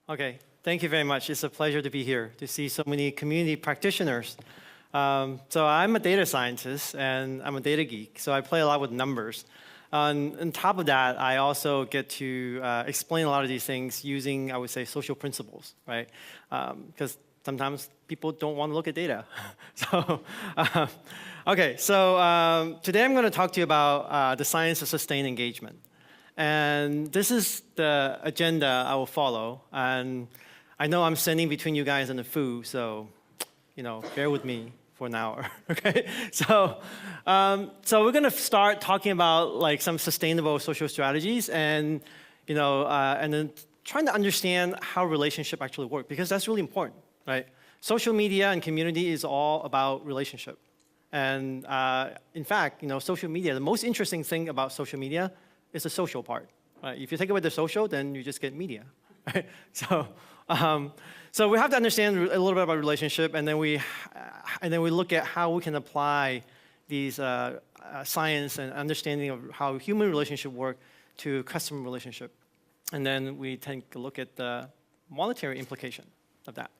Okay, thank you very much. It's a pleasure to be here, to see so many community practitioners. So I'm a data scientist, and I'm a data geek, so I play a lot with numbers. On top of that, I also get to explain a lot of these things using, I would say, social principles, right? Because sometimes people don't want to look at data. So today I'm going to talk to you about the science of sustained engagement. And this is the agenda I will follow. And I know I'm standing between you guys and the food, so bear with me for an hour. Okay. So we're going to start talking about like some sustainable social strategies, and and then trying to understand how relationship actually work, because that's really important, right? Social media and community is all about relationship. And in fact, social media, the most interesting thing about social media is the social part. Right? If you take away the social, then you just get media. Right? So we have to understand a little bit about relationship, and then we look at how we can apply these science and understanding of how human relationship work to customer relationship, and then we take a look at the monetary implication of that.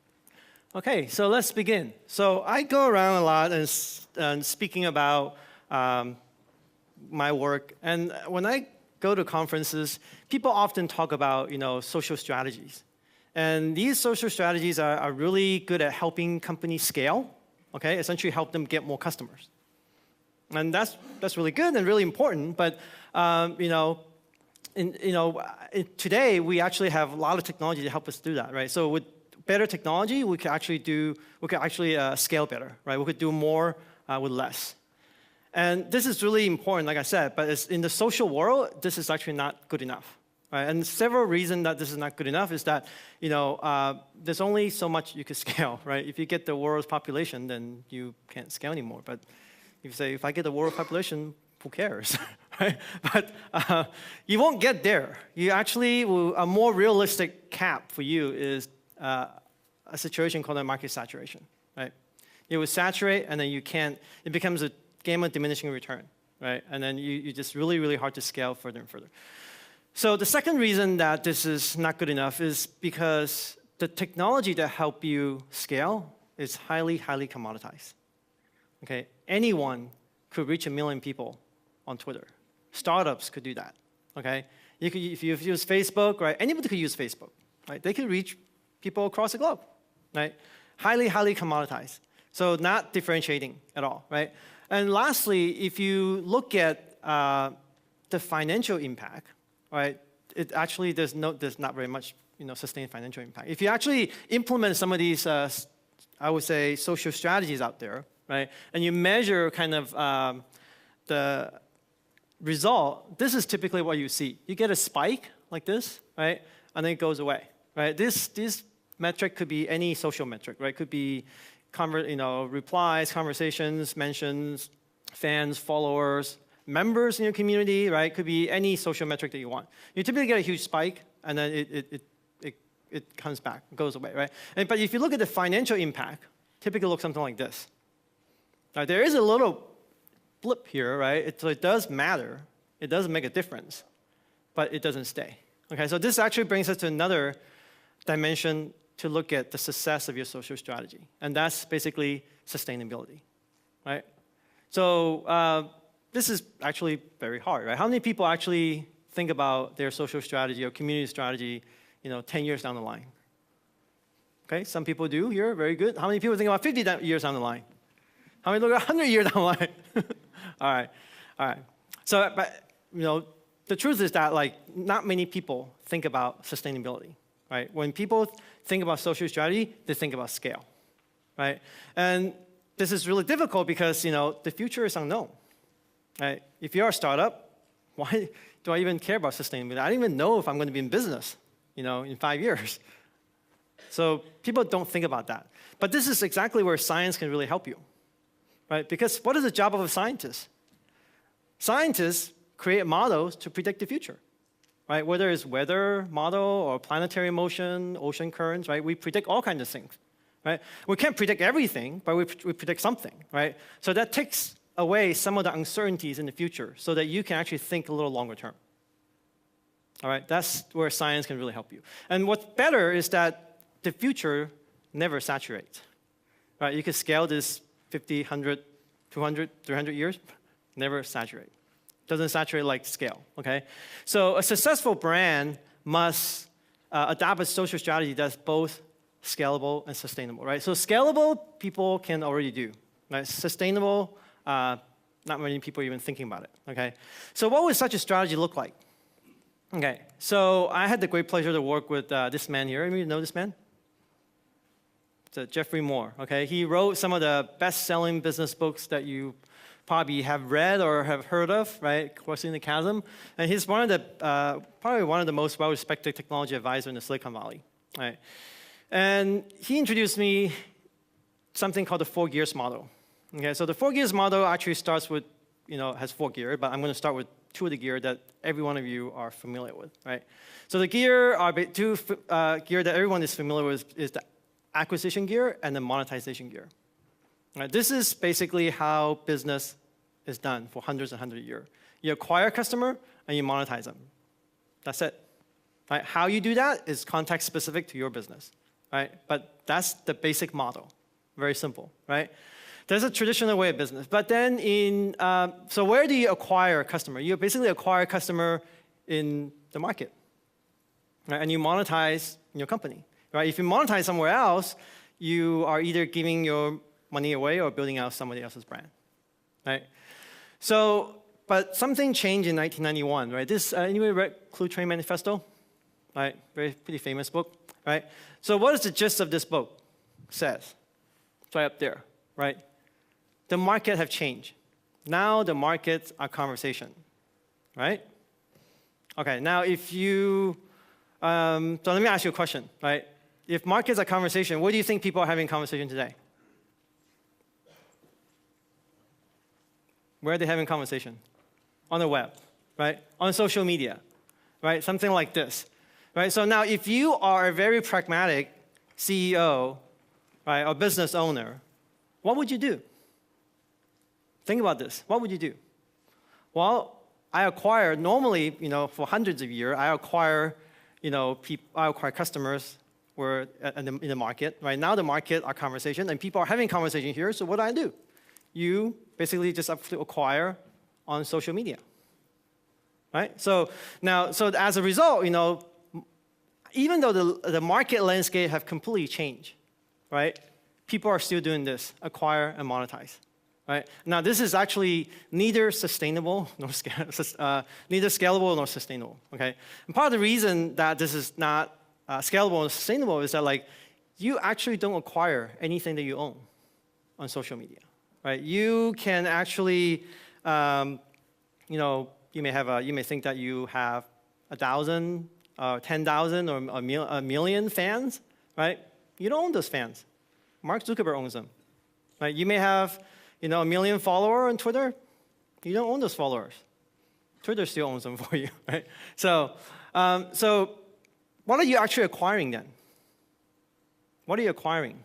Okay, so let's begin. So I go around a lot and speaking about my work, and when I go to conferences, people often talk about social strategies. And these social strategies are really good at helping companies scale, okay? Essentially help them get more customers. And that's really good and really important, but today we actually have a lot of technology to help us do that, right? So with better technology, we could actually scale better, right? We could do more with less. And this is really important, like I said, but in the social world, this is actually not good enough. Right? And several reasons that this is not good enough is that there's only so much you can scale, right? If you get the world's population, then you can't scale anymore. But if you say, if I get the world population, who cares? Right? But you won't get there. You actually a more realistic cap for you is a situation called a market saturation, right? It will saturate, and then it becomes a game of diminishing return, right? And then you just really, really hard to scale further and further. So the second reason that this is not good enough is because the technology that help you scale is highly, highly commoditized. Okay, anyone could reach 1 million people on Twitter. Startups could do that. Okay, if you use Facebook, right? Anybody could use Facebook, right? They could reach people across the globe, right? Highly, highly commoditized. So not differentiating at all, right? And lastly, if you look at the financial impact, right? It actually there's not very much sustained financial impact. If you actually implement some of these, I would say, social strategies out there, right? And you measure kind of the result. This is typically what you see. You get a spike like this, right? And then it goes away, right? This metric could be any social metric, right? Could be replies, conversations, mentions, fans, followers, members in your community, right? Could be any social metric that you want. You typically get a huge spike, and then it comes back, goes away, right? But if you look at the financial impact, typically looks something like this. Now, there is a little blip here, right? So it does matter. It does make a difference, but it doesn't stay. Okay, so this actually brings us to another dimension to look at the success of your social strategy, and that's basically sustainability, right? So this is actually very hard, right? How many people actually think about their social strategy or community strategy, 10 years down the line? Okay, some people do here, very good. How many people think about 50 years down the line? How many look at 100 years down the line? All right. So, but the truth is that not many people think about sustainability. Right? When people think about social strategy, they think about scale, right? And this is really difficult because the future is unknown. Right? If you're a startup, why do I even care about sustainability? I don't even know if I'm going to be in business, in 5 years. So people don't think about that. But this is exactly where science can really help you, right? Because what is the job of a scientist? Scientists create models to predict the future. Right? Whether it's weather model or planetary motion, ocean currents, right? We predict all kinds of things, right? We can't predict everything, but we predict something, right? So that takes away some of the uncertainties in the future so that you can actually think a little longer term. All right, that's where science can really help you. And what's better is that the future never saturates. Right, you can scale this 50, 100, 200, 300 years, never saturate. Doesn't saturate like scale, okay? So a successful brand must adopt a social strategy that's both scalable and sustainable, right? So scalable, people can already do. Right? Sustainable, not many people are even thinking about it, okay? So what would such a strategy look like? Okay, so I had the great pleasure to work with this man here. Anybody know this man? It's Jeffrey Moore, okay? He wrote some of the best-selling business books that you probably have read or have heard of, right? Crossing the Chasm. And he's one of the, probably one of the most well-respected technology advisors in the Silicon Valley, right? And he introduced me something called the 4 gears model. Okay, so the 4 gears model actually starts with, has 4 gears, but I'm going to start with 2 of the gear that every one of you are familiar with, right? So the gear are 2 gear that everyone is familiar with is the acquisition gear and the monetization gear. Right, this is basically how business is done for hundreds and hundreds of years. You acquire a customer and you monetize them. That's it. Right? How you do that is context specific to your business. Right? But that's the basic model. Very simple. Right? There's a traditional way of business. But then so where do you acquire a customer? You basically acquire a customer in the market. Right? And you monetize in your company. Right? If you monetize somewhere else, you are either giving your money away or building out somebody else's brand. Right? So, but something changed in 1991. Right? Anybody read Clue Train Manifesto? Right? Pretty famous book. Right? So what is the gist of this book? It says, it's right up there. Right? The market have changed. Now the markets are conversation. Right? Okay, now if you, so let me ask you a question. Right? If markets are conversation, where do you think people are having conversation today? Where are they having conversation? On the web, right? On social media, right? Something like this, right? So now if you are a very pragmatic CEO, right, or business owner, what would you do? Think about this. What would you do? Well, I acquire, normally, for hundreds of years, I acquire customers in the market. Right now, the market are conversation, and people are having conversation here. So what do I do? You basically just have to acquire on social media, right? So now, as a result, even though the market landscape have completely changed, right? People are still doing this: acquire and monetize, right? Now, this is actually neither sustainable nor neither scalable nor sustainable. Okay, and part of the reason that this is not scalable and sustainable is that you actually don't acquire anything that you own on social media, right? You can actually, you may think that you have 1,000, 10,000, or a million fans, right? You don't own those fans. Mark Zuckerberg owns them, right? You may have, a million followers on Twitter. You don't own those followers. Twitter still owns them for you, right? So what are you actually acquiring then? What are you acquiring?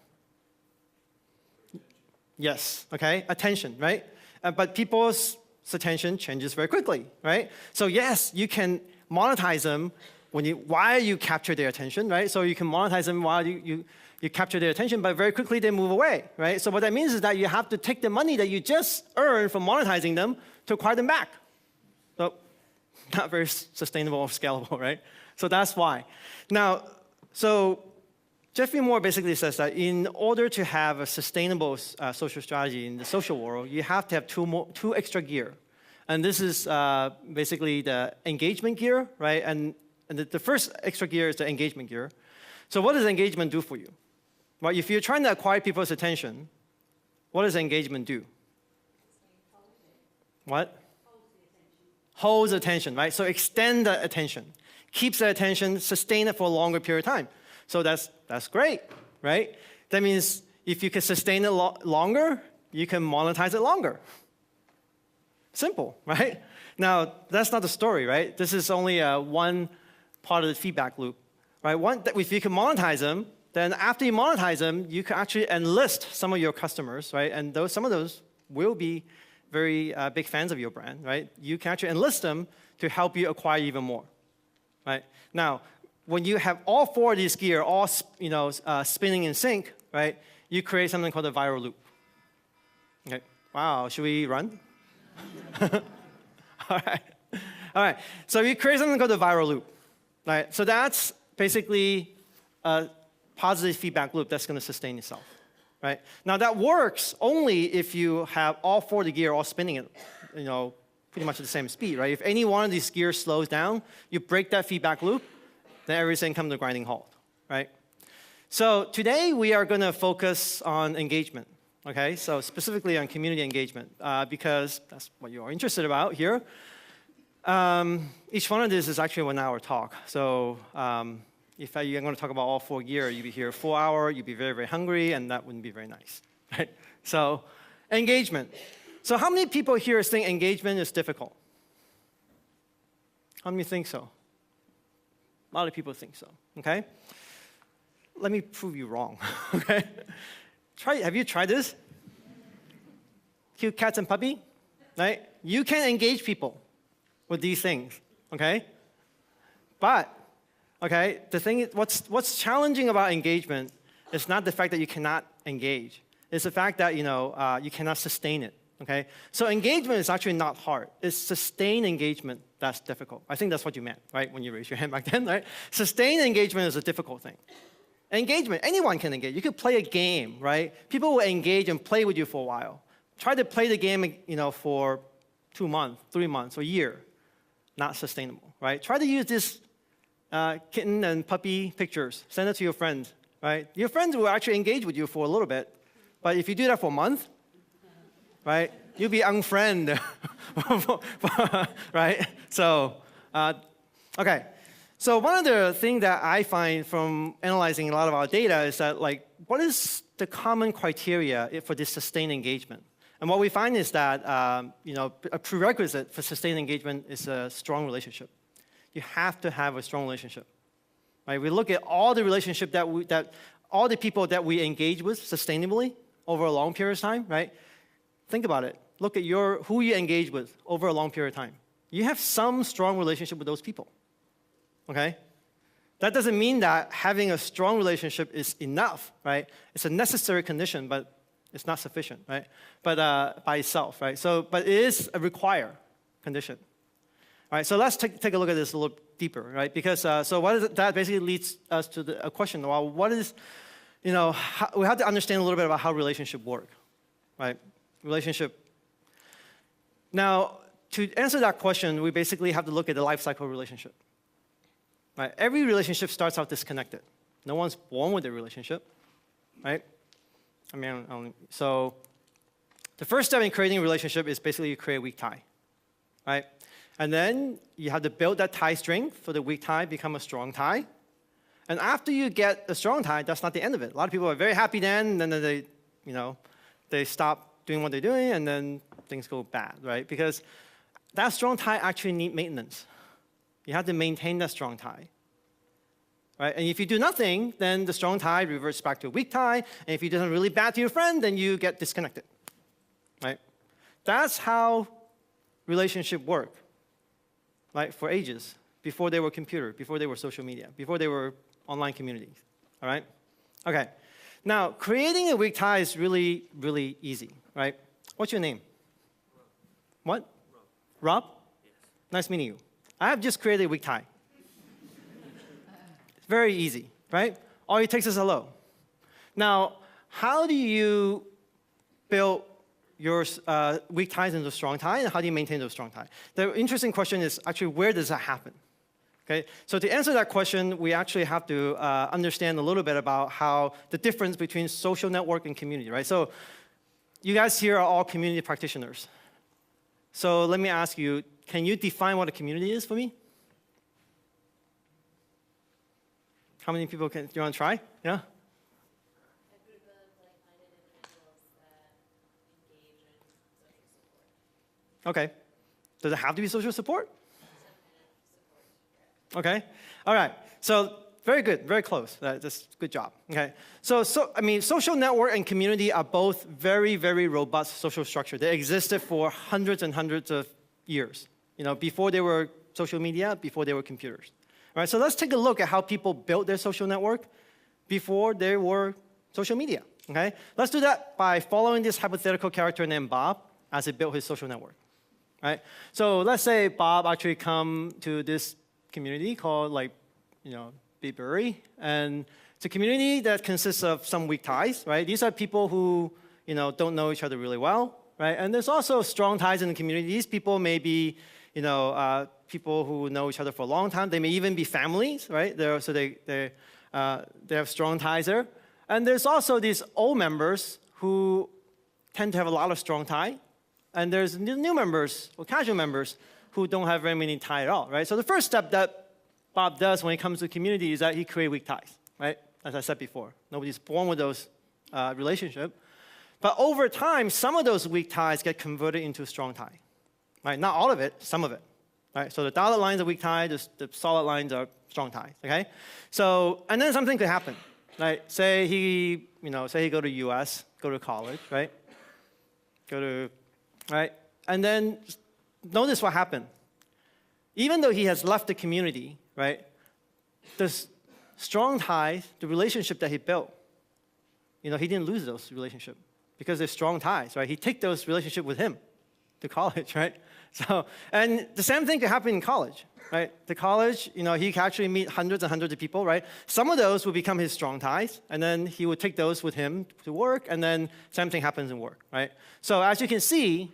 Yes, okay, attention, right? But people's attention changes very quickly, right? So yes, you can monetize them while you capture their attention, right? So you can monetize them while you capture their attention, but very quickly they move away, right? So what that means is that you have to take the money that you just earned from monetizing them to acquire them back. So not very sustainable or scalable, right? So that's why. Now, so Jeffrey Moore basically says that in order to have a sustainable social strategy in the social world, you have to have two extra gear. And this is basically the engagement gear, right? And the first extra gear is the engagement gear. So what does engagement do for you? Well, if you're trying to acquire people's attention, what does engagement do? What? Holds attention, right? So extend the attention. Keeps the attention, sustain it for a longer period of time. So that's great, right? That means if you can sustain it longer, you can monetize it longer. Simple, right? Now, that's not the story, right? This is only one part of the feedback loop, right? If you can monetize them, then after you monetize them, you can actually enlist some of your customers, right? And some of those will be very big fans of your brand, right? You can actually enlist them to help you acquire even more. right? Now, when you have all four of these gears all spinning in sync, right, you create something called a viral loop. Okay. Wow, should we run? All right. All right. So you create something called a viral loop. Right? So that's basically a positive feedback loop that's going to sustain itself. Right? Now that works only if you have all four of the gears all spinning at pretty much at the same speed. Right? If any one of these gears slows down, you break that feedback loop, then everything comes to a grinding halt. Right? So today we are going to focus on engagement. Okay? So specifically on community engagement because that's what you are interested about here. Each one of these is actually a 1-hour talk. So if you're going to talk about all 4 gears, you'd be here 4 hours, you'd be very, very hungry, and that wouldn't be very nice. Right? So engagement. So how many people here think engagement is difficult? How many think so? A lot of people think so. Okay? Let me prove you wrong. Okay? Have you tried this? Cute cats and puppy? Right? You can engage people with these things, okay? But, okay, the thing is, what's challenging about engagement is not the fact that you cannot engage. It's the fact that, you cannot sustain it, okay? So engagement is actually not hard. It's sustained engagement that's difficult. I think that's what you meant, right, when you raised your hand back then, right? Sustained engagement is a difficult thing. Engagement, anyone can engage. You could play a game, right? People will engage and play with you for a while. Try to play the game, for 2 months, 3 months, or a year. Not sustainable, right? Try to use this kitten and puppy pictures. Send it to your friends, right? Your friends will actually engage with you for a little bit. But if you do that for a month, right, you'll be unfriended, right? So, okay. So one of the things that I find from analyzing a lot of our data is that, what is the common criteria for this sustained engagement? And what we find is that a prerequisite for sustained engagement is a strong relationship. You have to have a strong relationship. Right? We look at all the relationship all the people that we engage with sustainably over a long period of time, right? Think about it. Look at who you engage with over a long period of time. You have some strong relationship with those people. Okay? That doesn't mean that having a strong relationship is enough, right? It's a necessary condition, but it's not sufficient, right? But by itself, right? But it is a required condition. All right, so let's take a look at this a little deeper, right? Because that basically leads us to a question. Well, what is, we have to understand a little bit about how relationships work, right? Relationship. Now, to answer that question, we basically have to look at the life cycle relationship. Right? Every relationship starts out disconnected. No one's born with a relationship, right? So the first step in creating a relationship is basically you create a weak tie, right? And then you have to build that tie strength for the weak tie become a strong tie. And after you get a strong tie, that's not the end of it. A lot of people are very happy then, and then they stop doing what they're doing, and then things go bad, right? Because that strong tie actually needs maintenance. You have to maintain that strong tie. Right? And if you do nothing, then the strong tie reverts back to a weak tie. And if you do something really bad to your friend, then you get disconnected. Right? That's how relationships work. Right? For ages. Before they were computer, before they were social media, before they were online communities. All right? Okay. Now, creating a weak tie is really, really easy. Right? What's your name? What? Rob? Yes. Nice meeting you. I have just created a weak tie. It's very easy, right? All it takes is hello. Now, how do you build your weak ties into a strong tie, and how do you maintain those strong ties? The interesting question is actually, where does that happen? Okay, so to answer that question, we actually have to understand a little bit about how the difference between social network and community, right? So you guys here are all community practitioners. So let me ask you, can you define what a community is for me? How many people do you want to try? Yeah? A group of like-minded individuals that engage in social support. Okay. Does it have to be social support? Some kind of support. Okay. All right. So very good. Very close. That's good job. Okay. So social network and community are both very, very robust social structure. They existed for hundreds and hundreds of years. Before they were social media, before they were computers. All right, so let's take a look at how people built their social network before there were social media. Okay, let's do that by following this hypothetical character named Bob as he built his social network. Right? So let's say Bob actually come to this community called Beebury, and it's a community that consists of some weak ties. Right? These are people who don't know each other really well. Right? And there's also strong ties in the community. These people may be people who know each other for a long time. They may even be families. Right? They have strong ties there. And there's also these old members who tend to have a lot of strong tie. And there's new members or casual members who don't have very many ties at all, right? So the first step that Bob does when it comes to community is that he creates weak ties, right? As I said before, nobody's born with those relationships. But over time, some of those weak ties get converted into a strong tie, right? Not all of it, some of it, right? So the dotted lines are weak ties, the solid lines are strong ties, okay? So, and then something could happen, right? Say he go to US, go to college, right? Right? And then notice what happened. Even though he has left the community, right, the strong ties, the relationship that he built, he didn't lose those relationships because they're strong ties, right? He took those relationships with him to college, right? So, and the same thing could happen in college, right? The college, he can actually meet hundreds and hundreds of people, right? Some of those will become his strong ties, and then he would take those with him to work, and then same thing happens in work, right? So as you can see,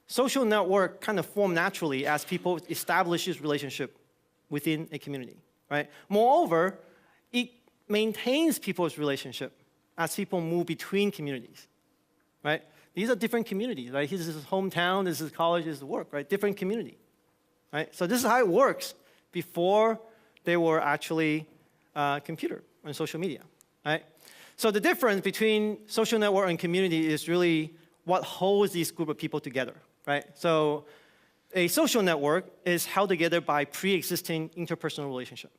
social network kind of form naturally as people establish this relationship within a community, right? Moreover, it maintains people's relationship as people move between communities, right? These are different communities, right? This is his hometown, this is college, this is work, right? Different community, right? So this is how it works before they were actually computer and social media, right? So the difference between social network and community is really what holds these group of people together, right? So a social network is held together by pre-existing interpersonal relationship.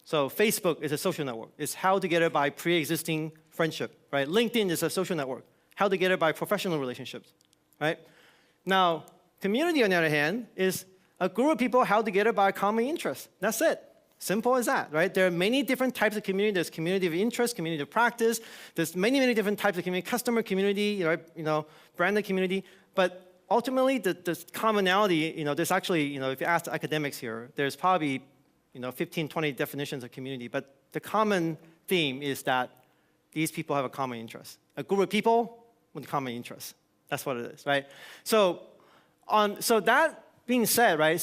So Facebook is a social network. It's held together by pre-existing friendship, right? LinkedIn is a social network, held together by professional relationships, right? Now, community, on the other hand, is a group of people held together by common interests. That's it. Simple as that, right? There are many different types of community. There's community of interest, community of practice. There's many, many different types of community, customer community, right? Branded community. But ultimately, the commonality, there's actually, if you ask the academics here, there's probably, 15, 20 definitions of community. But the common theme is that these people have a common interest. A group of people with a common interest. That's what it is, right? So that being said, right?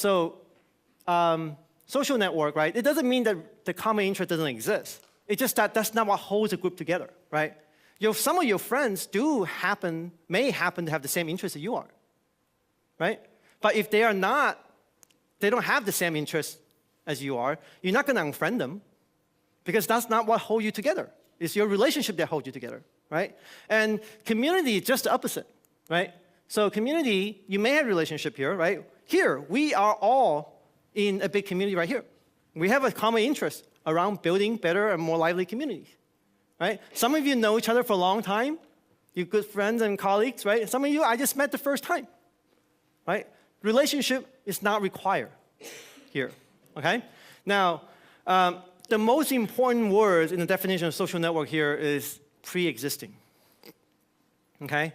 Social network, right? It doesn't mean that the common interest doesn't exist. It's just that that's not what holds a group together, right? Some of your friends may happen to have the same interest that you are, right? But if they don't have the same interest as you are, you're not going to unfriend them because that's not what holds you together. It's your relationship that holds you together, right? And community is just the opposite, right? So community, you may have a relationship here, right? Here, we are all in a big community right here. We have a common interest around building better and more lively communities, right? Some of you know each other for a long time. You're good friends and colleagues, right? Some of you, I just met the first time, right? Relationship is not required here, okay? Now, the most important words in the definition of social network here is pre-existing, okay?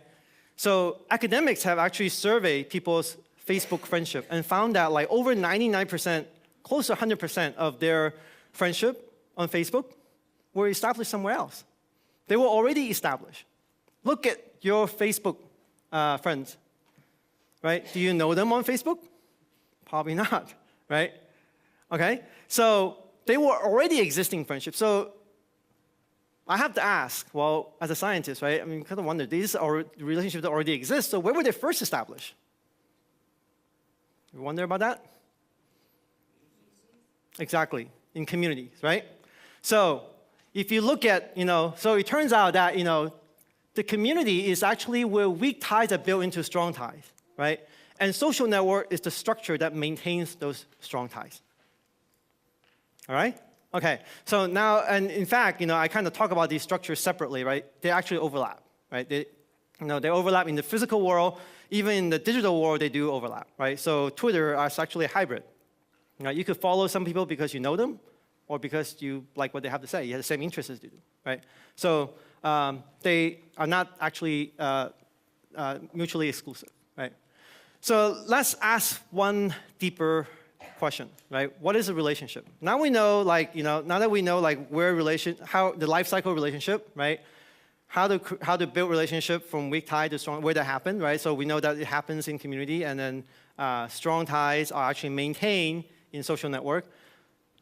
So academics have actually surveyed people's Facebook friendship and found that like over 99%, close to 100% of their friendship on Facebook were established somewhere else. They were already established. Look at your Facebook friends, right? Do you know them on Facebook? Probably not, right? Okay, so they were already existing friendships. So I have to ask, well, as a scientist, right? I mean, kind of wonder, these are relationships that already exist, so where were they first established? You wonder about that? Exactly, in communities, right? So if you look at, so it turns out that, the community is actually where weak ties are built into strong ties, right? And social network is the structure that maintains those strong ties. All right? Okay, so now, and in fact, I kind of talk about these structures separately, right? They actually overlap, right? They overlap in the physical world. Even in the digital world, they do overlap, right? So Twitter is actually a hybrid, Right? You could follow some people because you know them, or because you like what they have to say. You have the same interests as you do, right? So they are not actually mutually exclusive, right? So let's ask one deeper question, right? What is a relationship? Now we know, like, now that we know, like, how the life cycle relationship, right? How to build relationship from weak tie to strong, where that happened, right? So we know that it happens in community, and then strong ties are actually maintained in social network.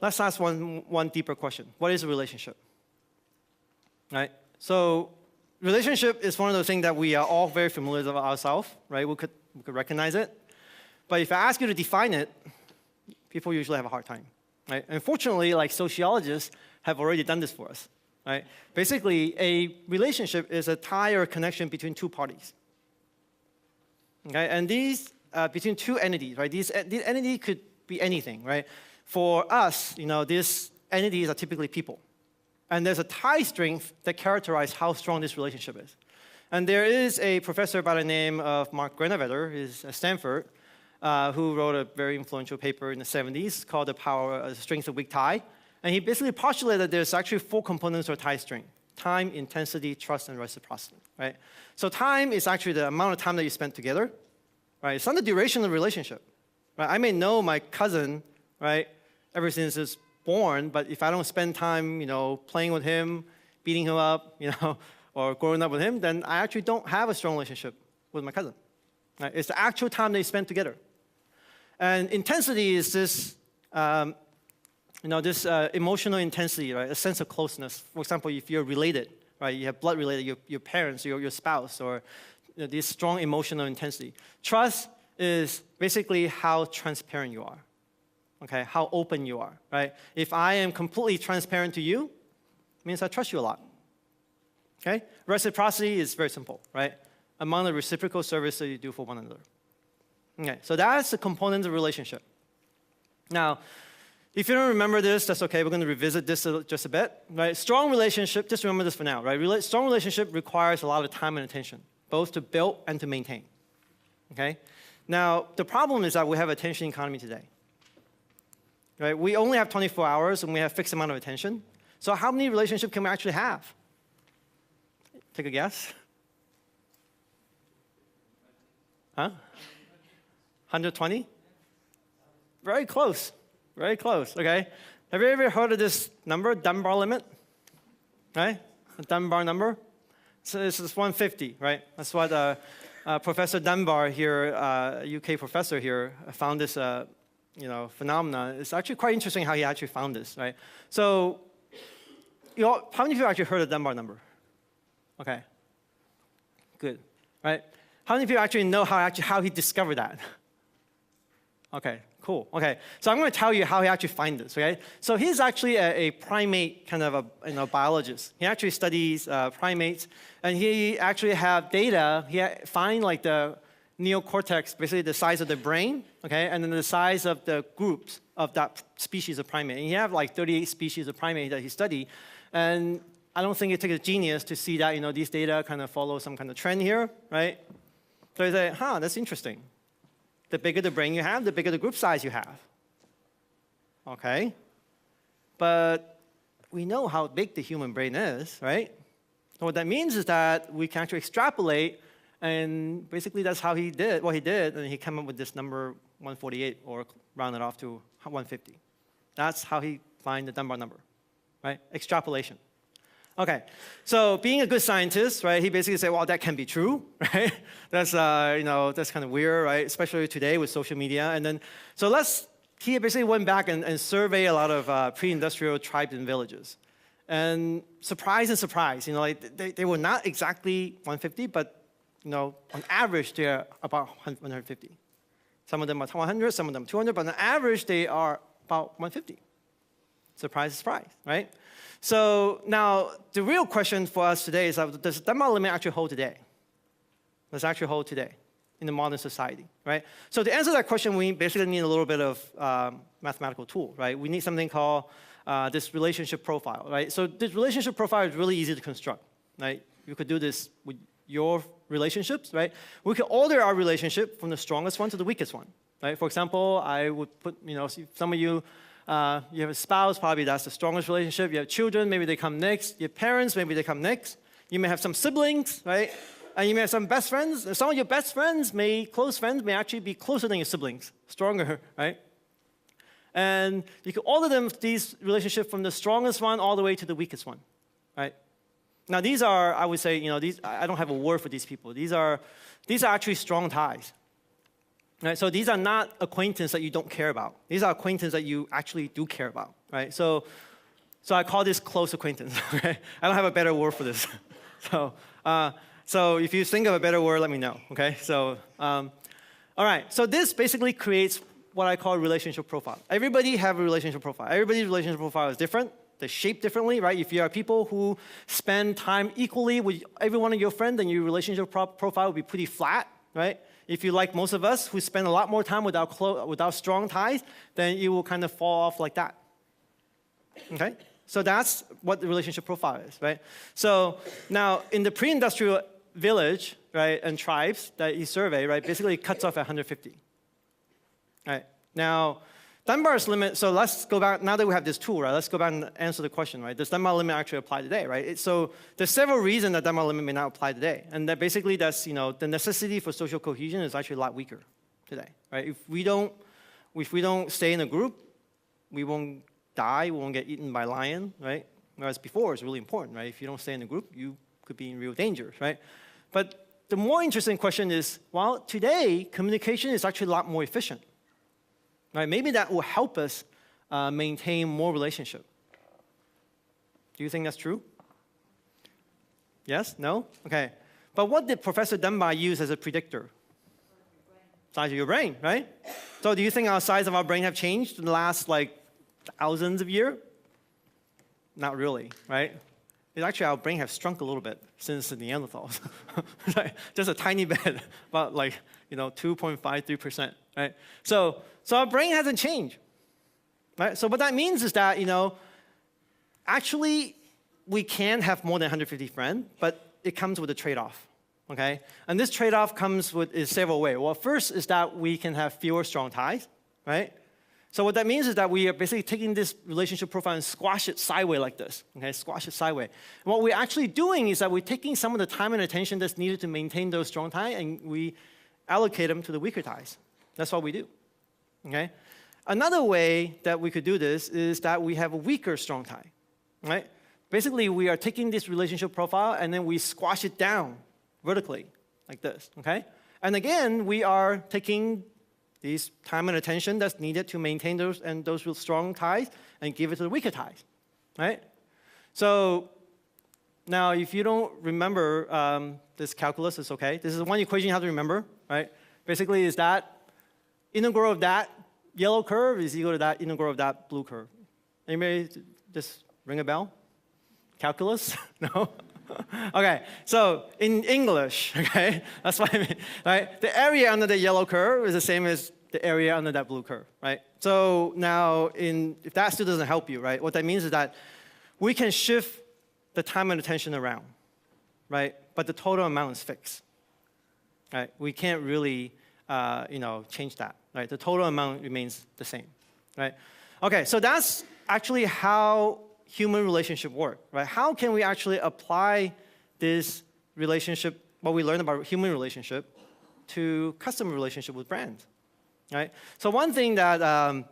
Let's ask one deeper question. What is a relationship? Right? So relationship is one of those things that we are all very familiar with ourselves, right? We could recognize it. But if I ask you to define it, people usually have a hard time, right? Unfortunately, like, sociologists have already done this for us, right? Basically, a relationship is a tie or connection between two parties. Okay? And these, between two entities, right? These entity could be anything, right? For us, these entities are typically people. And there's a tie strength that characterizes how strong this relationship is. And there is a professor by the name of Mark Granovetter, who's at Stanford, who wrote a very influential paper in the 70s called The Strength of Weak Tie. And he basically postulated that there's actually 4 components of tie strength: time, intensity, trust, and reciprocity, right? So time is actually the amount of time that you spend together, right? It's not the duration of the relationship, right? I may know my cousin, right, ever since he's born, but if I don't spend time, playing with him, beating him up, or growing up with him, then I actually don't have a strong relationship with my cousin. Right? It's the actual time they spend together. And intensity is this, emotional intensity, right? A sense of closeness. For example, if you're related, right? You have blood related, your parents, your spouse, or this strong emotional intensity. Trust is basically how transparent you are. Okay, how open you are, right? If I am completely transparent to you, it means I trust you a lot. Okay? Reciprocity is very simple, right? Among the reciprocal service that you do for one another. Okay, so that's the component of relationship. Now, if you don't remember this, that's okay. We're going to revisit this just a bit, right? Strong relationship, just remember this for now, right? Strong relationship requires a lot of time and attention, both to build and to maintain. Okay? Now, the problem is that we have an attention economy today. Right? We only have 24 hours, and we have a fixed amount of attention. So how many relationships can we actually have? Take a guess. Huh? 120? Very close. Very close, okay? Have you ever heard of this number, Dunbar limit? Right? The Dunbar number? So this is 150, right? That's what Professor Dunbar here, UK professor here, found this phenomena. It's actually quite interesting how he actually found this, right? So, how many people actually heard of the Dunbar number? Okay, good, right? How many people actually know how he discovered that? Okay, cool. Okay, so I'm going to tell you how he actually found this. Okay, so he's actually a primate kind of a biologist. He actually studies primates, and he actually have data. He find like the neocortex, basically the size of the brain, okay, and then the size of the groups of that species of primate. And you have like 38 species of primate that he studied, and I don't think it takes a genius to see that these data kind of follow some kind of trend here, right? So you say, that's interesting. The bigger the brain you have, the bigger the group size you have. Okay, but we know how big the human brain is, right? So what that means is that we can actually extrapolate. And basically, that's how he did what he did, and he came up with this number 148, or rounded off to 150. That's how he find the Dunbar number, right? Extrapolation. Okay, so being a good scientist, right? He basically said, well, that can be true, right? That's that's kind of weird, right? Especially today with social media. And then, he basically went back and surveyed a lot of pre-industrial tribes and villages. And surprise, they were not exactly 150, but on average, they're about 150. Some of them are 100, some of them 200, but on average, they are about 150. Surprise, surprise, right? So now, the real question for us today is, does the Dunbar limit actually hold today? Does it actually hold today in the modern society, right? So to answer that question, we basically need a little bit of mathematical tool, right? We need something called this relationship profile, right? So this relationship profile is really easy to construct, right? You could do this with your relationships, right? We can order our relationship from the strongest one to the weakest one. right? For example, I would put, some of you, you have a spouse, probably that's the strongest relationship. You have children, maybe they come next. You have parents, maybe they come next. You may have some siblings, right? And you may have some best friends. Some of your best friends, close friends, may actually be closer than your siblings, stronger, right? And you can order them, these relationships, from the strongest one all the way to the weakest one, right? Now, these are, I would say, I don't have a word for these people. These are actually strong ties, right? So these are not acquaintances that you don't care about. These are acquaintances that you actually do care about, right? So I call this close acquaintance, right? I don't have a better word for this. So if you think of a better word, let me know, okay? So, all right, so this basically creates what I call a relationship profile. Everybody have a relationship profile. Everybody's relationship profile is different. They're shaped differently, right? If you are people who spend time equally with every one of your friends, then your relationship profile will be pretty flat, right? If you like most of us who spend a lot more time without strong ties, then you will kind of fall off like that, okay? So that's what the relationship profile is, right? So now in the pre-industrial village, right, and tribes that you survey, right, basically it cuts off at 150. Right. Now, Dunbar's limit, so let's go back, now that we have this tool, right, let's go back and answer the question, right? Does Dunbar limit actually apply today, right? So there's several reasons that Dunbar limit may not apply today. And that basically that's, the necessity for social cohesion is actually a lot weaker today, right? If we don't stay in a group, we won't die, we won't get eaten by a lion, right? Whereas before it's really important, right? If you don't stay in a group, you could be in real danger, right? But the more interesting question is, well, today communication is actually a lot more efficient. Right, maybe that will help us maintain more relationship. Do you think that's true? Yes? No? Okay. But what did Professor Dunbar use as a predictor? Size of your brain, right? So do you think our size of our brain have changed in the last, thousands of years? Not really, right? Actually, our brain has shrunk a little bit since the Neanderthals. Just a tiny bit, about 2.53%, right? So our brain hasn't changed, right? So what that means is that, actually we can have more than 150 friends, but it comes with a trade-off, okay? And this trade-off comes with several ways. Well, first is that we can have fewer strong ties, right? So what that means is that we are basically taking this relationship profile and squash it sideways like this, okay? Squash it sideways. And what we're actually doing is that we're taking some of the time and attention that's needed to maintain those strong ties, and we allocate them to the weaker ties. That's what we do, okay? Another way that we could do this is that we have a weaker strong tie, right? Basically, we are taking this relationship profile and then we squash it down vertically like this, okay? And again, we are taking these time and attention that's needed to maintain those strong ties and give it to the weaker ties, right? So now, if you don't remember this calculus, it's okay. This is one equation you have to remember, right? Basically, is that integral of that yellow curve is equal to that integral of that blue curve. Anybody just ring a bell? Calculus? No? Okay, so in English, okay, that's what I mean, right? The area under the yellow curve is the same as the area under that blue curve, right? So now, if that still doesn't help you, right, what that means is that we can shift the time and attention around, right? But the total amount is fixed, right? We can't really, change that, right? The total amount remains the same, right? Okay, so that's actually how human relationship work, right? How can we actually apply this relationship, what we learned about human relationship, to customer relationship with brands, right? So one thing that I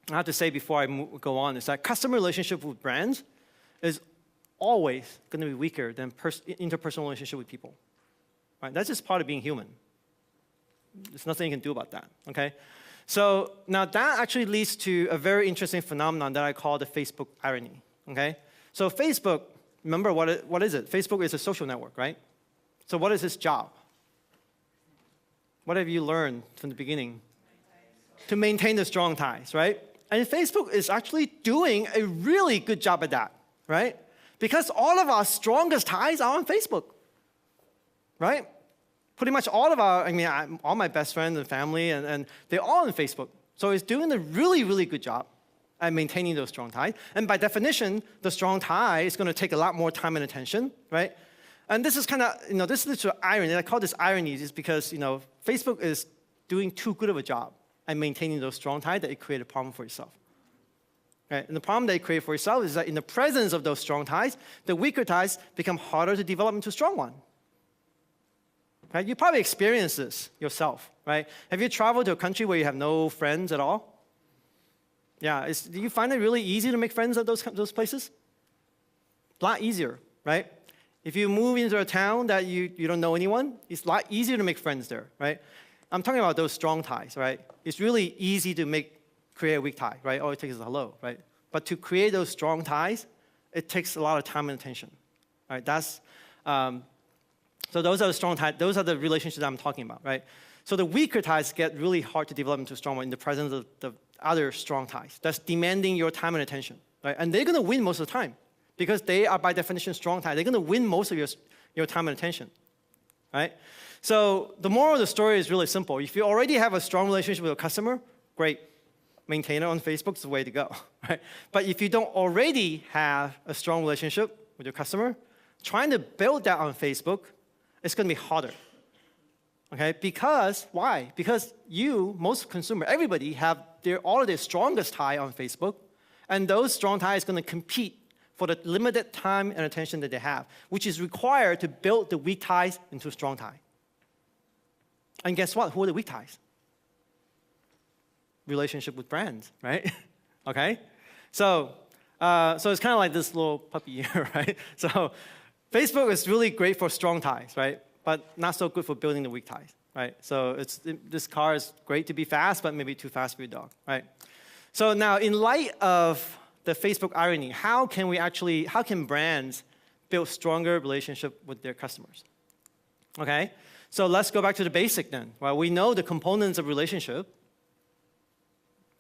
have to say before I go on is that customer relationship with brands is always going to be weaker than interpersonal relationship with people, right? That's just part of being human. There's nothing you can do about that, okay? So now that actually leads to a very interesting phenomenon that I call the Facebook irony, okay? So Facebook, remember what is it? Facebook is a social network, right? So what is its job? What have you learned from the beginning? To maintain the strong ties, right? And Facebook is actually doing a really good job at that, right? Because all of our strongest ties are on Facebook, right? Pretty much all of all my best friends and family, and they're all on Facebook. So it's doing a really, really good job at maintaining those strong ties. And by definition, the strong tie is going to take a lot more time and attention, right? And this is kind of, this is the irony. I call this irony is because, Facebook is doing too good of a job and maintaining those strong ties, that it created a problem for yourself. Right? And the problem that you create for yourself is that in the presence of those strong ties, the weaker ties become harder to develop into a strong one. Right? You probably experienced this yourself, right? Have you traveled to a country where you have no friends at all? Yeah, do you find it really easy to make friends at those places? A lot easier, right? If you move into a town that you don't know anyone, it's a lot easier to make friends there, right? I'm talking about those strong ties, right? It's really easy to create a weak tie, right? All it takes is a hello, right? But to create those strong ties, it takes a lot of time and attention, right? So those are the strong ties. Those are the relationships I'm talking about, right? So the weaker ties get really hard to develop into a strong one in the presence of the other strong ties. That's demanding your time and attention, right? And they're going to win most of the time because they are by definition strong ties. They're going to win most of your time and attention, right? So the moral of the story is really simple. If you already have a strong relationship with a customer, great. Maintain it on Facebook is the way to go, right? But if you don't already have a strong relationship with your customer, trying to build that on Facebook, it's going to be harder. Okay? Because, why? Because most consumers, everybody have all of their strongest tie on Facebook, and those strong ties are going to compete for the limited time and attention that they have, which is required to build the weak ties into a strong tie. And guess what? Who are the weak ties? Relationship with brands, right? Okay? So it's kind of like this little puppy here, right? So Facebook is really great for strong ties, right? But not so good for building the weak ties, right? So this car is great to be fast, but maybe too fast for your dog, right? So now, in light of the Facebook irony, how can brands build stronger relationship with their customers? Okay? So let's go back to the basic then. Well, we know the components of relationship.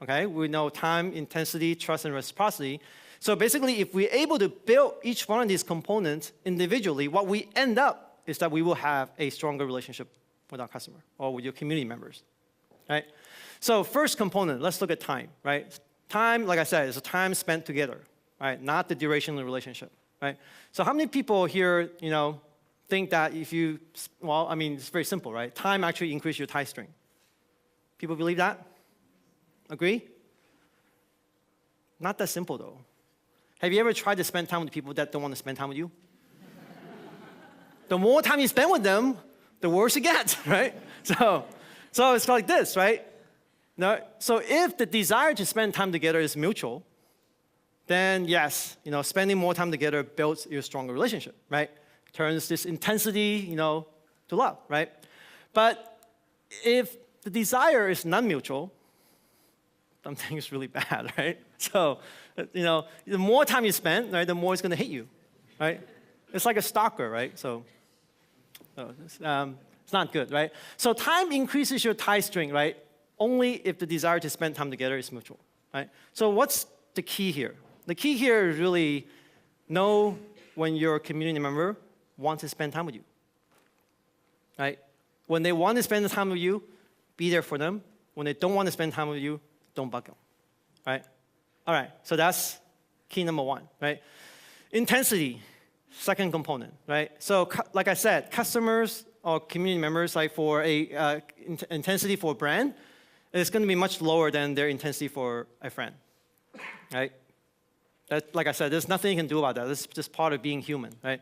Okay? We know time, intensity, trust, and reciprocity. So basically, if we're able to build each one of these components individually, what we end up is that we will have a stronger relationship with our customer or with your community members, right? So first component, let's look at time, right? Time, like I said, is the time spent together, right? Not the duration of the relationship, right? So how many people here, think that it's very simple, right? Time actually increases your tie string. People believe that? Agree? Not that simple, though. Have you ever tried to spend time with people that don't want to spend time with you? The more time you spend with them, the worse it gets, right? So it's like this, right? Now, so if the desire to spend time together is mutual, then yes, spending more time together builds your stronger relationship, right? Turns this intensity, to love, right? But if the desire is non-mutual, something is really bad, right? So, the more time you spend, right, the more it's going to hate you, right? It's like a stalker, right? So it's not good, right? So time increases your tie string, right? Only if the desire to spend time together is mutual, right? So what's the key here? The key here is really know when your community member wants to spend time with you, right? When they want to spend time with you, be there for them. When they don't want to spend time with you, don't bug them, right? All right, so that's key number one, right? Intensity, second component, right? So like I said, customers or community members, like for intensity for a brand, it's going to be much lower than their intensity for a friend, right? Like I said, there's nothing you can do about that. This is just part of being human, right?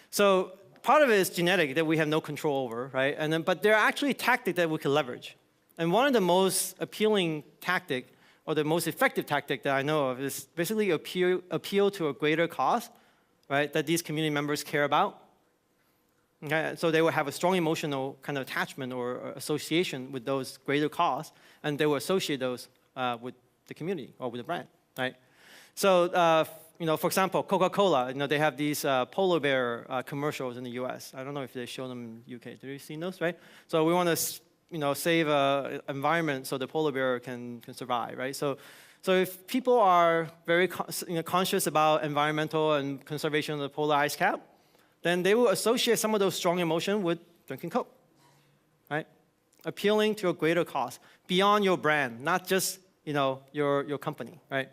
So part of it is genetic that we have no control over, right? But there are actually tactics that we can leverage. And one of the most appealing tactic, or the most effective tactic that I know of, is basically appeal to a greater cause, right, that these community members care about. Okay? So they will have a strong emotional kind of attachment or association with those greater cause, and they will associate those with the community or with the brand, right? So, for example, Coca-Cola, they have these polar bear commercials in the US. I don't know if they show them in UK. Have you seen those, right? So we want to save environment so the polar bear can survive, right? So if people are very conscious about environmental and conservation of the polar ice cap, then they will associate some of those strong emotions with drinking Coke, right? Appealing to a greater cause beyond your brand, not just your company, right?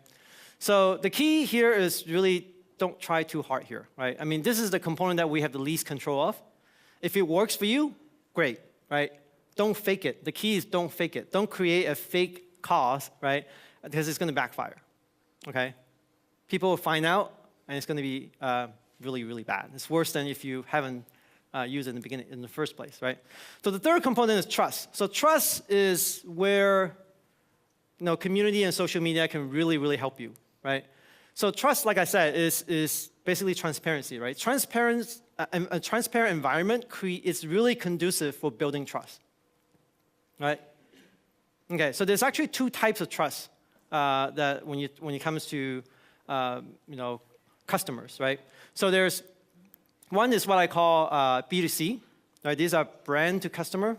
So the key here is really don't try too hard here, right? This is the component that we have the least control of. If it works for you, great, right? don't fake it. The key is don't fake it. Don't create a fake cause, right? Because it's going to backfire, okay? People will find out, and it's going to be really, really bad. It's worse than if you haven't used it in the beginning, in the first place, right? So the third component is trust. So trust is where community and social media can really, really help you, right? So trust, like I said, is basically transparency, right? A transparent environment is really conducive for building trust, right? Okay, so there's actually two types of trust that when it comes to customers, right? So there's one is what I call B2C, right? These are brand to customer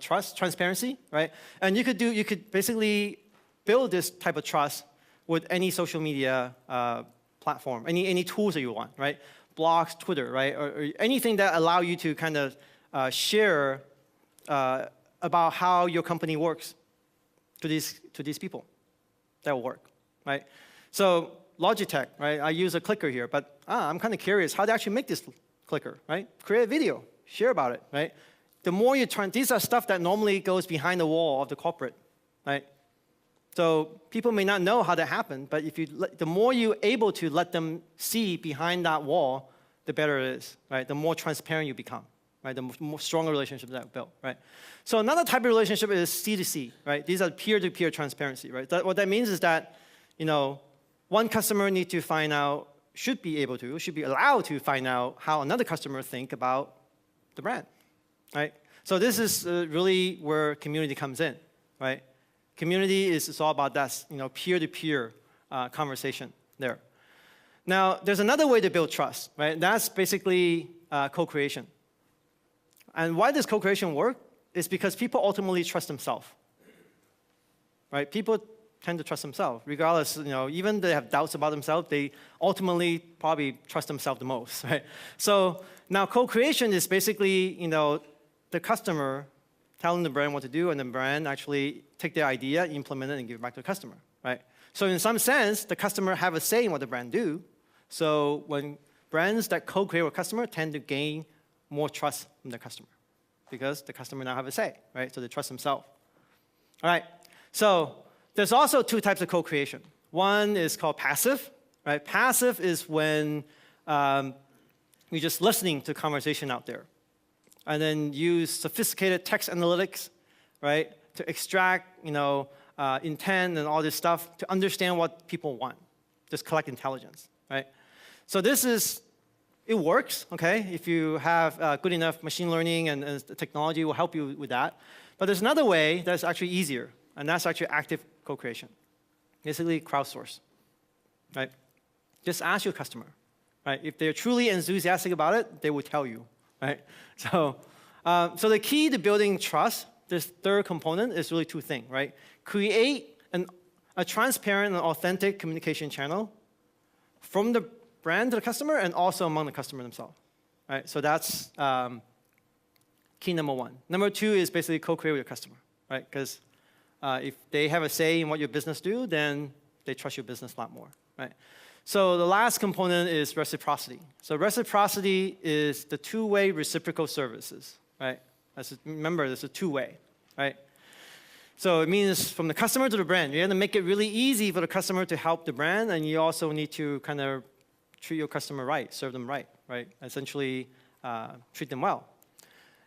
trust, transparency, right? And you could basically build this type of trust with any social media platform, any tools that you want, right? Blogs, Twitter, right? Or anything that allow you to kind of share about how your company works to these people. That will work, right? So Logitech, right? I use a clicker here, but I'm kind of curious how they actually make this clicker, right? Create a video, share about it, right? The more you try, these are stuff that normally goes behind the wall of the corporate, right? So people may not know how that happened, but the more you're able to let them see behind that wall, the better it is, right? The more transparent you become, right? The more stronger relationships that are built, right? So another type of relationship is C2C, right? These are peer-to-peer transparency, right? What that means is that, one customer should be allowed to find out how another customer think about the brand, right? So this is really where community comes in, right? Community is all about that, peer-to-peer conversation there. Now, there's another way to build trust, right? That's basically co-creation. And why does co-creation work? Is because people ultimately trust themselves, right? People tend to trust themselves, regardless, even they have doubts about themselves, they ultimately probably trust themselves the most, right? So now co-creation is basically, the customer telling the brand what to do, and the brand actually take their idea, implement it, and give it back to the customer, right? So in some sense, the customer have a say in what the brand do. So when brands that co-create with customer tend to gain more trust from the customer because the customer now have a say, right? So they trust themselves. All right, so there's also two types of co-creation. One is called passive, right? Passive is when you're just listening to conversation out there and then use sophisticated text analytics, right, to extract, intent and all this stuff to understand what people want, just collect intelligence, right? So it works, okay? If you have good enough machine learning and the technology will help you with that. But there's another way that's actually easier, and that's actually active co-creation. Basically, crowdsource, right? Just ask your customer, right? If they're truly enthusiastic about it, they will tell you, right? So the key to building trust, this third component, is really two things, right? Create a transparent and authentic communication channel from the brand to the customer and also among the customer themselves, right? So that's key number one. Number two is basically co-create with your customer, right? Because if they have a say in what your business do, then they trust your business a lot more, right? So the last component is reciprocity. So reciprocity is the two-way reciprocal services, right? Remember, it's a two-way, right? So it means from the customer to the brand. You have to make it really easy for the customer to help the brand, and you also need to kind of treat your customer right, serve them right? Essentially, treat them well.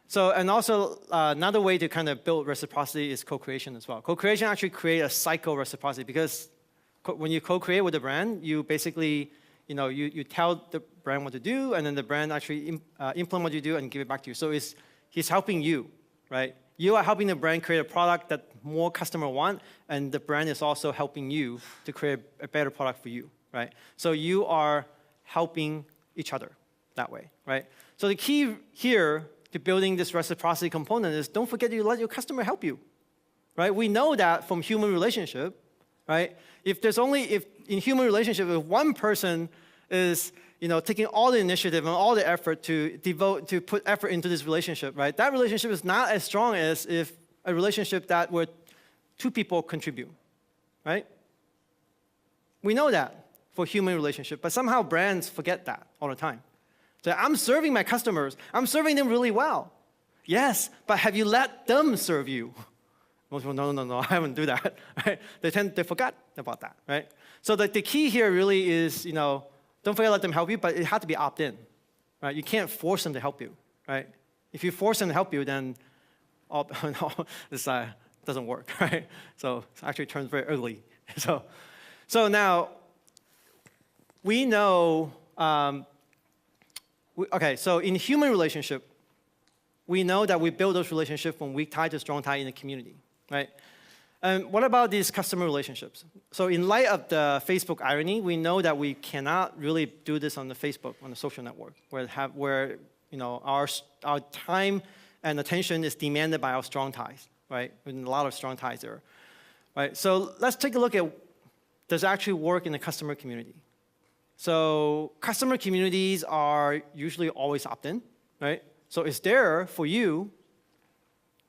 So, and also another way to kind of build reciprocity is co-creation as well. Co-creation actually creates a cycle reciprocity because when you co-create with the brand, you basically, you tell the brand what to do, and then the brand actually implement what you do and give it back to you. So he's helping you, right? You are helping the brand create a product that more customer want, and the brand is also helping you to create a better product for you, right? So you are helping each other that way, right? So the key here to building this reciprocity component is don't forget to let your customer help you, right? We know that from human relationship, right? If in human relationship, if one person is taking all the initiative and all the effort to put effort into this relationship, right? That relationship is not as strong as if a relationship where two people contribute, right? We know that for human relationship, but somehow brands forget that all the time. So I'm serving my customers, I'm serving them really well. Yes, but have you let them serve you? Most people, no, I haven't do that. Right? They forgot about that, right? So the key here really is, don't forget to let them help you, but it has to be opt-in, right? You can't force them to help you, right? If you force them to help you, then this doesn't work, right? So it actually turns very ugly. So now we know. Okay, so in human relationship, we know that we build those relationships from weak tie to strong tie in the community, right? And what about these customer relationships? So in light of the Facebook irony, we know that we cannot really do this on the Facebook, on the social network, where our time and attention is demanded by our strong ties, right? And a lot of strong ties there, right? So let's take a look at, does it actually work in the customer community? So customer communities are usually always opt-in, right? So it's there for you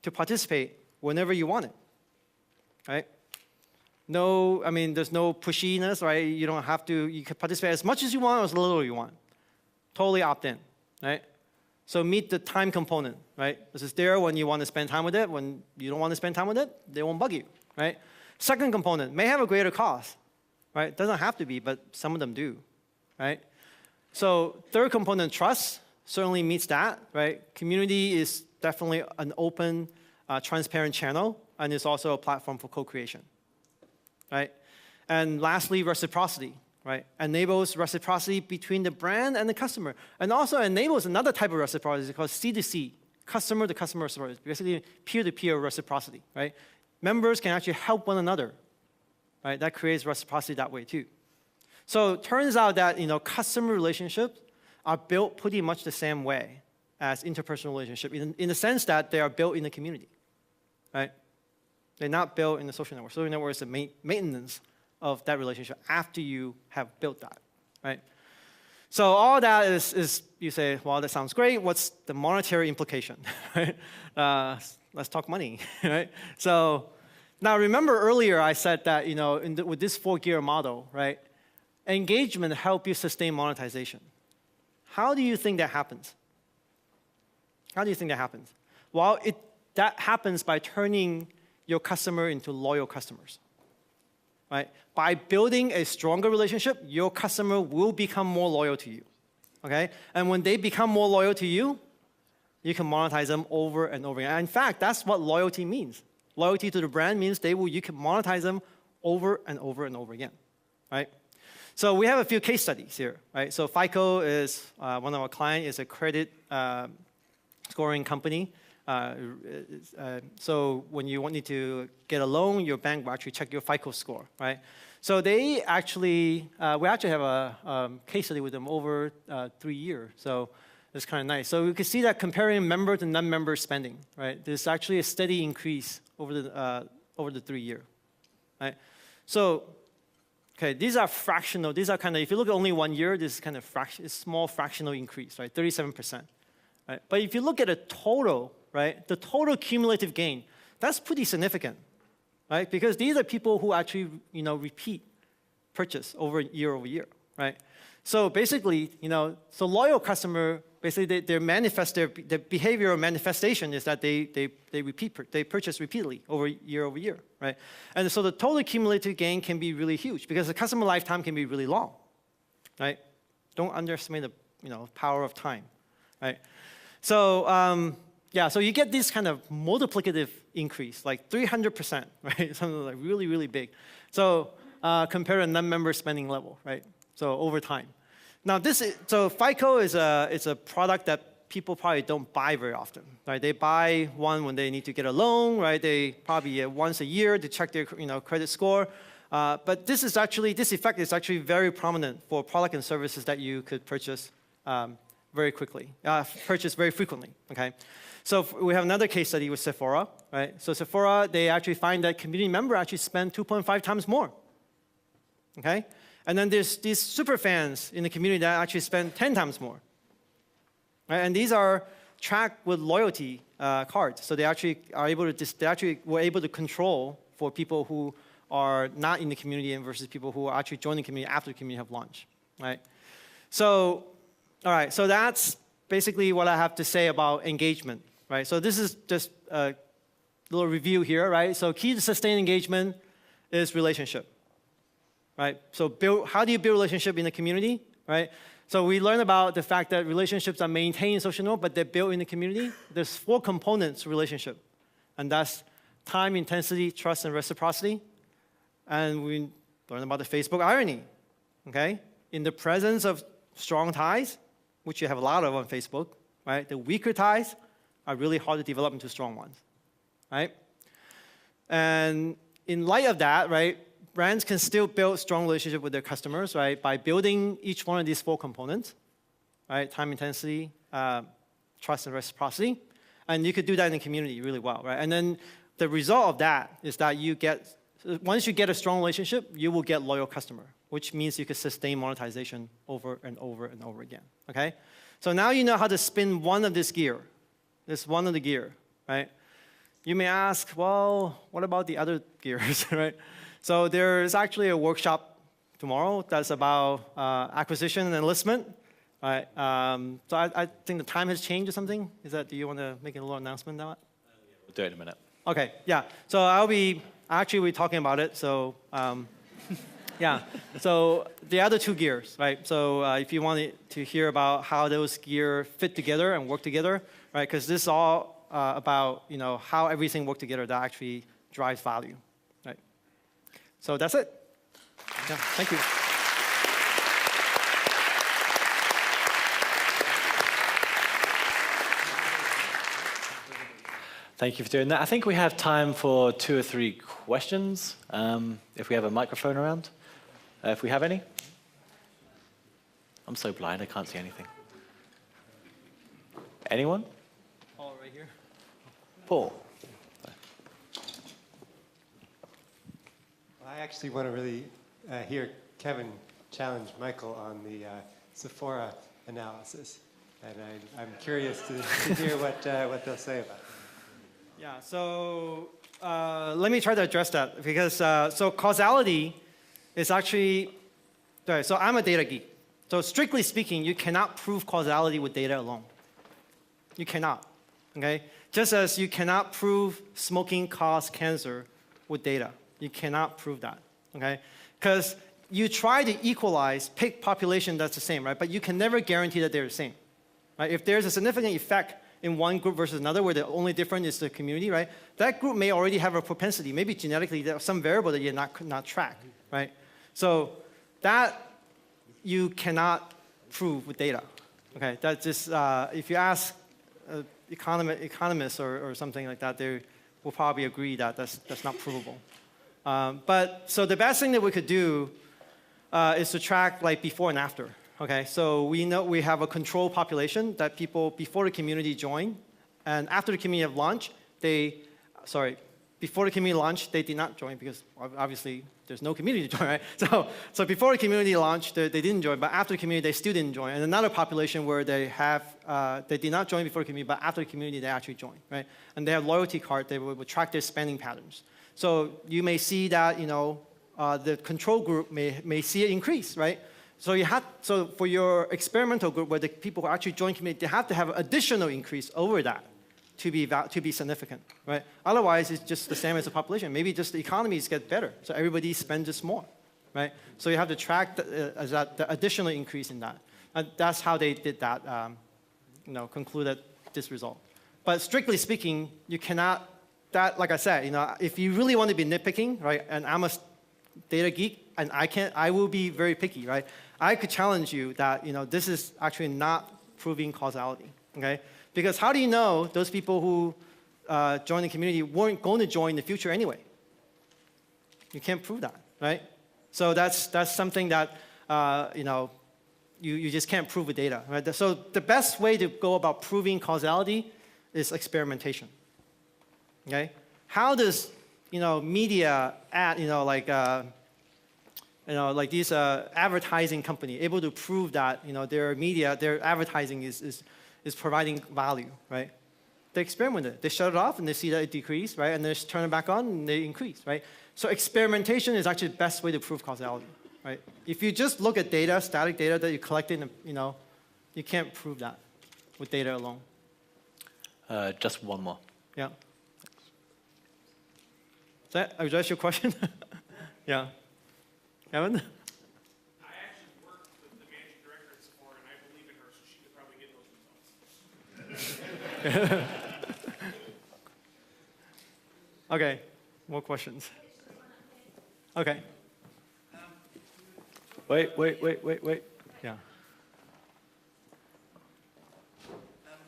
to participate whenever you want it, right? No, there's no pushiness, right? You don't have to, you can participate as much as you want or as little as you want. Totally opt-in, right? So meet the time component, right? This is there when you want to spend time with it. When you don't want to spend time with it, they won't bug you, right? Second component, may have a greater cost, right? Doesn't have to be, but some of them do, right? So third component, trust, certainly meets that, right? Community is definitely an open, transparent channel, and it's also a platform for co-creation, right? And lastly, reciprocity, right? Enables reciprocity between the brand and the customer, and also enables another type of reciprocity called C2C, customer-to-customer reciprocity, basically peer-to-peer reciprocity, right? Members can actually help one another, right? That creates reciprocity that way too. So it turns out that customer relationships are built pretty much the same way as interpersonal relationships, in the sense that they are built in the community, right? They're not built in the social network. Social network is the maintenance of that relationship after you have built that, right? So all that is you say, well, that sounds great. What's the monetary implication, right? Let's talk money, right? So now remember earlier I said that with this 4-gear model, right? Engagement helps you sustain monetization. How do you think that happens? How do you think that happens? Well, that happens by turning your customer into loyal customers, right? By building a stronger relationship, your customer will become more loyal to you, okay? And when they become more loyal to you, you can monetize them over and over again. And in fact, that's what loyalty means. Loyalty to the brand means you can monetize them over and over and over again, right? So we have a few case studies here, right? So FICO is one of our clients, is a credit scoring company. So when you need to get a loan, your bank will actually check your FICO score, right? So we actually have a case study with them over 3 years. So it's kind of nice. So we can see that comparing member to non-member spending, right? There's actually a steady increase over the 3 year, right? So okay, these are fractional. These are kind of, if you look at only 1 year, this is kind of it's small fractional increase, right? 37%. Right? But if you look at a total, right, the total cumulative gain, that's pretty significant, right? Because these are people who actually, repeat purchase over year, right? So basically, so loyal customer, basically their behavioral manifestation is that they purchase repeatedly over year, right? And so the total cumulative gain can be really huge because the customer lifetime can be really long, right? Don't underestimate the power of time, right? So so you get this kind of multiplicative increase, like 300%, right? Something like really, really big. So compare a non-member spending level, right? So over time. Now so FICO is a product that people probably don't buy very often, right? They buy one when they need to get a loan, right? They probably once a year to check their credit score. But this effect is actually very prominent for product and services that you could purchase very quickly, purchase very frequently, okay? So we have another case study with Sephora, right? So Sephora, they actually find that community member actually spend 2.5 times more, okay? And then there's these super fans in the community that actually spend 10 times more, right? And these are tracked with loyalty cards. So they actually were able to control for people who are not in the community and versus people who are actually joining the community after the community have launched, right? So, all right, so that's basically what I have to say about engagement, right? So this is just a little review here, right? So key to sustained engagement is relationship, right? So how do you build relationship in the community, right? So we learned about the fact that relationships are maintained in social network, but they're built in the community. There's 4 components to relationship, and that's time, intensity, trust, and reciprocity. And we learned about the Facebook irony, okay? In the presence of strong ties, which you have a lot of on Facebook, right? The weaker ties are really hard to develop into strong ones, right? And in light of that, right, brands can still build strong relationship with their customers, right, by building each one of these 4 components, right? Time, intensity, trust, and reciprocity. And you could do that in the community really well, right? And then the result of that is that once you get a strong relationship, you will get loyal customer, which means you can sustain monetization over and over and over again, okay? So now you know how to spin one of this gear, right? You may ask, well, what about the other gears, right? So there's actually a workshop tomorrow that's about acquisition and enlistment, right? So I think the time has changed or something. Do you want to make a little announcement about it? We'll do it in a minute. Okay, yeah. So I'll be talking about it. So yeah. So the other 2 gears, right? So if you wanted to hear about how those gears fit together and work together, right? Because this is all about how everything works together that actually drives value, right? So that's it. Yeah, thank you. Thank you for doing that. I think we have time for 2 or 3 questions, if we have a microphone around. If we have any. I'm so blind, I can't see anything. Anyone? Paul, right here. Paul. Well, I actually want to really hear Kevin challenge Michael on the Sephora analysis. And I'm curious to hear what they'll say about it. Yeah, so let me try to address that because so causality is actually, so I'm a data geek. So strictly speaking, you cannot prove causality with data alone. You cannot, okay? Just as you cannot prove smoking causes cancer with data. You cannot prove that, okay? Because you try to equalize, pick population that's the same, right? But you can never guarantee that they're the same, right? If there's a significant effect in one group versus another, where the only difference is the community, right? That group may already have a propensity, maybe genetically, there's some variable that you not track, right? So that you cannot prove with data, okay? That's just, if you ask economists or something like that, they will probably agree that that's not provable. But so the best thing that we could do is to track like before and after. Okay, so we know we have a control population that people before the community join, and after the community have launched, before the community launched, they did not join because obviously there's no community to join, right? So before the community launched, they didn't join, but after the community, they still didn't join. And another population where they did not join before the community, but after the community, they actually joined, right? And they have loyalty card, they will track their spending patterns. So you may see that, the control group may see an increase, right? So for your experimental group, where the people who actually join community, they have to have an additional increase over that to be significant, right? Otherwise, it's just the same as the population. Maybe just the economies get better, so everybody spends just more, right? So you have to track the additional increase in that. And that's how they did that, concluded this result. But strictly speaking, you cannot, like I said, if you really want to be nitpicking, right, and I'm a data geek, and I will be very picky, right? I could challenge you that, this is actually not proving causality, okay? Because how do you know those people who join the community weren't going to join in the future anyway? You can't prove that, right? So that's something that, you just can't prove with data, right? So the best way to go about proving causality is experimentation, okay? How does, media like these advertising company able to prove that their media, their advertising is providing value, right? They experiment with it. They shut it off and they see that it decreased, right? And they just turn it back on and they increase, right? So experimentation is actually the best way to prove causality, right? If you just look at data, static data that you collected, you can't prove that with data alone. Just one more. Yeah. Does that address your question? Yeah. Kevin? I actually worked with the managing director at Sephora, and I believe in her, so she could probably get those results. Okay. More questions. Okay. Wait. Yeah.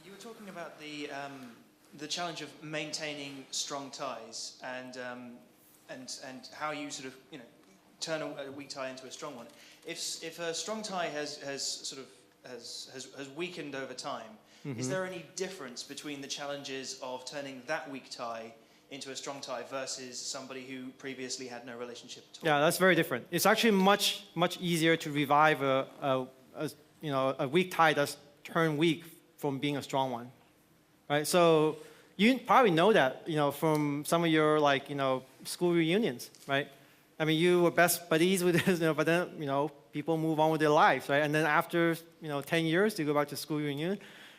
You were talking about the challenge of maintaining strong ties and how you sort of turn a weak tie into a strong one. If a strong tie has weakened over time, is there any difference between the challenges of turning that weak tie into a strong tie versus somebody who previously had no relationship at all? Yeah, that's very different. It's actually much easier to revive a weak tie that's turned weak from being a strong one, right? So you probably know that from some of your school reunions, right? I mean, you were best buddies with this, but then people move on with their lives, right? And then after 10 years, you go back to school reunion.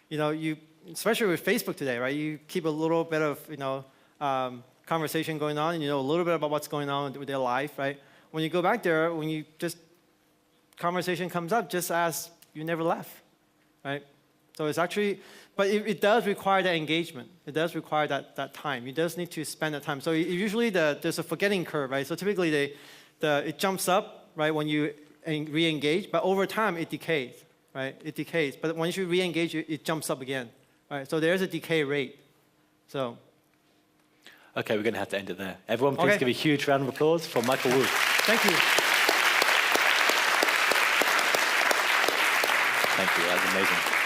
You especially with Facebook today, right? You keep a little bit of conversation going on, and a little bit about what's going on with their life, right? When you go back there, conversation comes up just as you never left, right? So it's actually, but it does require that engagement. It does require that time. You just need to spend that time. So usually there's a forgetting curve, right? So typically it jumps up, right, when you re-engage, but over time it decays, right? It decays. But once you re-engage, it jumps up again, right? So there's a decay rate. So. Okay, we're going to have to end it there. Everyone, please give a huge round of applause for Michael Wu. Thank you. Thank you, that was amazing.